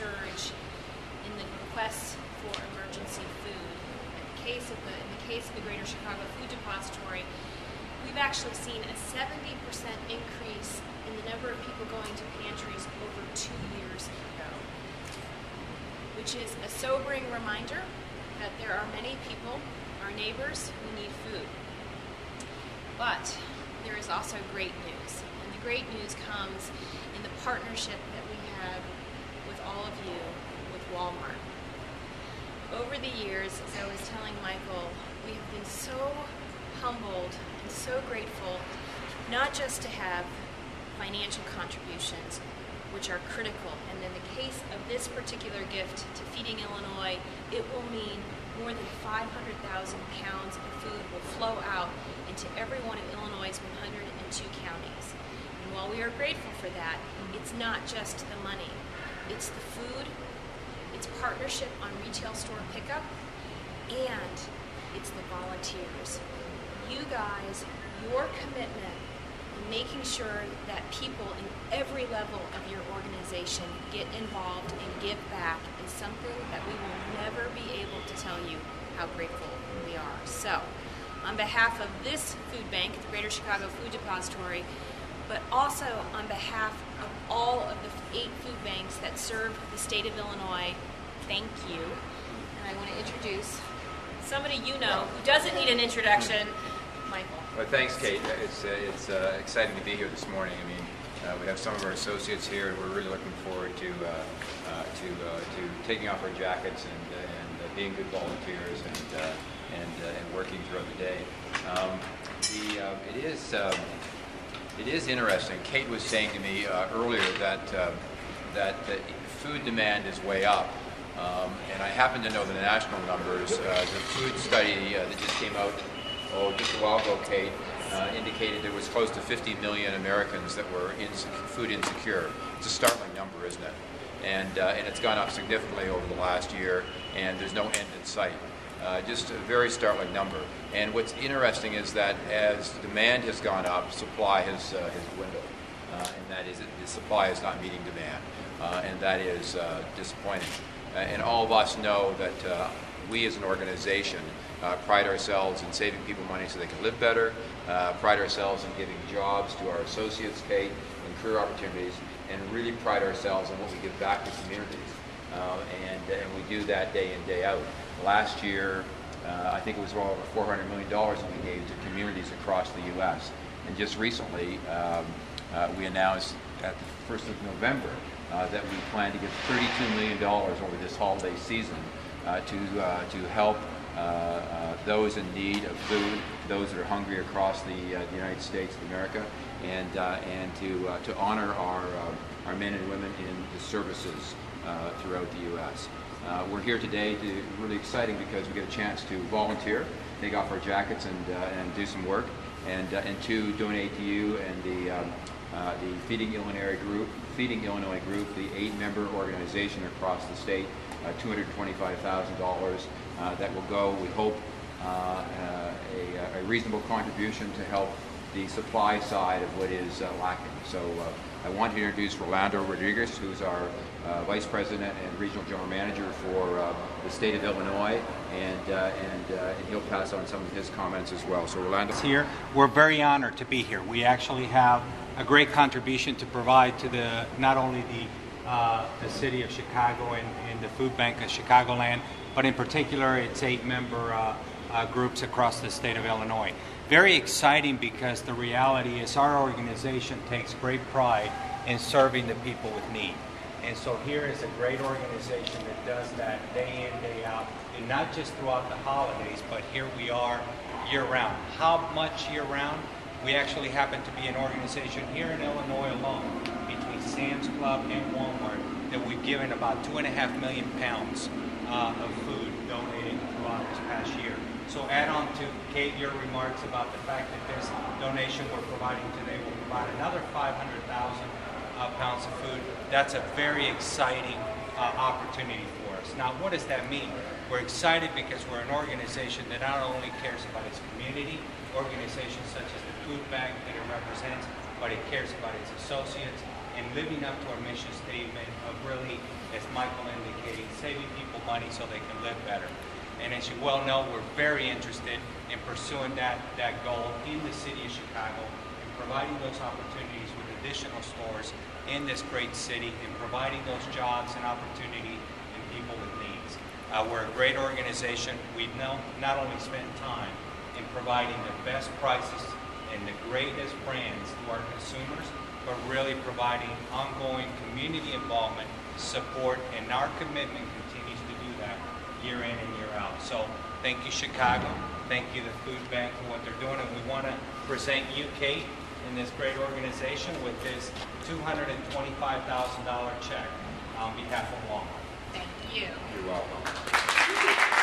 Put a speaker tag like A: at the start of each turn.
A: surge in the requests for emergency food. In the case of the Greater Chicago Food Depository, we've actually seen a 70% increase in the number of people going to pantries over 2 years ago, which is a sobering reminder that there are many people, our neighbors, who need food. But there is also great news, and the great news comes in the partnership that we have with all of you, with Wal-Mart. Over the years, as I was telling Michael, we have been so humbled and so grateful not just to have financial contributions, which are critical, and in the case of this particular gift to Feeding Illinois, it will mean more than 500,000 pounds of food will flow out into every one of Illinois' 102 counties. And while we are grateful for that, it's not just the money. It's the food, it's partnership on retail store pickup, and it's the volunteers. You guys, your commitment in making sure that people in every level of your organization get involved and give back is something that we will never be able to tell you how grateful we are. So, on behalf of this food bank, the Greater Chicago Food Depository, but also on behalf of all of the 8 food banks that serve the state of Illinois, thank you. And I want to introduce somebody you know who doesn't need an introduction, Michael.
B: Well, thanks, Kate. It's exciting to be here this morning. I mean, we have some of our associates here, and we're really looking forward to taking off our jackets and being good volunteers and working throughout the day. It is interesting. Kate was saying to me earlier that the food demand is way up. And I happen to know the national numbers. The food study that just came out just a while ago, Kate, indicated there was close to 50 million Americans that were food insecure. It's a startling number, isn't it? And it's gone up significantly over the last year, and there's no end in sight. Just a very startling number. And what's interesting is that as demand has gone up, supply has dwindled. And that is, the supply is not meeting demand. And that is disappointing. And all of us know that we as an organization pride ourselves in saving people money so they can live better, pride ourselves in giving jobs to our associates, Kate, and career opportunities, and really pride ourselves in what we give back to communities. And we do that day in, day out. Last year, I think it was well over $400 million that we gave to communities across the U.S. And just recently, we announced at the 1st of November that we plan to give $32 million over this holiday season to help those in need of food, those that are hungry across the United States of America, and to honor our men and women in the services throughout the U.S. We're here today really exciting because we get a chance to volunteer, take off our jackets and do some work, and to donate to you and the Feeding Illinois Group, the 8-member organization across the state, $225,000 that will go, we hope, a reasonable contribution to help the supply side of what is lacking. So I want to introduce Rolando Rodriguez, who's our Vice President and Regional General Manager for the state of Illinois, and he'll pass on some of his comments as well. So Rolando.
C: Here, we're very honored to be here. We actually have a great contribution to provide to not only the city of Chicago and the food bank of Chicagoland, but in particular its 8-member groups across the state of Illinois. Very exciting because the reality is our organization takes great pride in serving the people with need. And so here is a great organization that does that day in, day out, and not just throughout the holidays, but here we are year-round. How much year-round? We actually happen to be an organization here in Illinois alone, between Sam's Club and Wal-Mart, that we've given about 2.5 million pounds of food donated throughout this past year. So add on to, Kate, your remarks about the fact that this donation we're providing today will provide another 500,000 pounds of food. That's a very exciting opportunity for us. Now, what does that mean? We're excited because we're an organization that not only cares about its community, organizations such as the food bank that it represents, but it cares about its associates, and living up to our mission statement of really, as Michael indicated, saving people money so they can live better. And as you well know, we're very interested in pursuing that goal in the city of Chicago and providing those opportunities with additional stores in this great city and providing those jobs and opportunity in people with needs. We're a great organization. We've not only spent time in providing the best prices and the greatest brands to our consumers, but really providing ongoing community involvement, support, and our commitment continues to do that year in and year out. So thank you, Chicago. Thank you, the Food Bank, for what they're doing. And we want to present you, Kate, and this great organization with this $225,000 check on behalf of Wal-Mart.
A: Thank you.
B: You're welcome.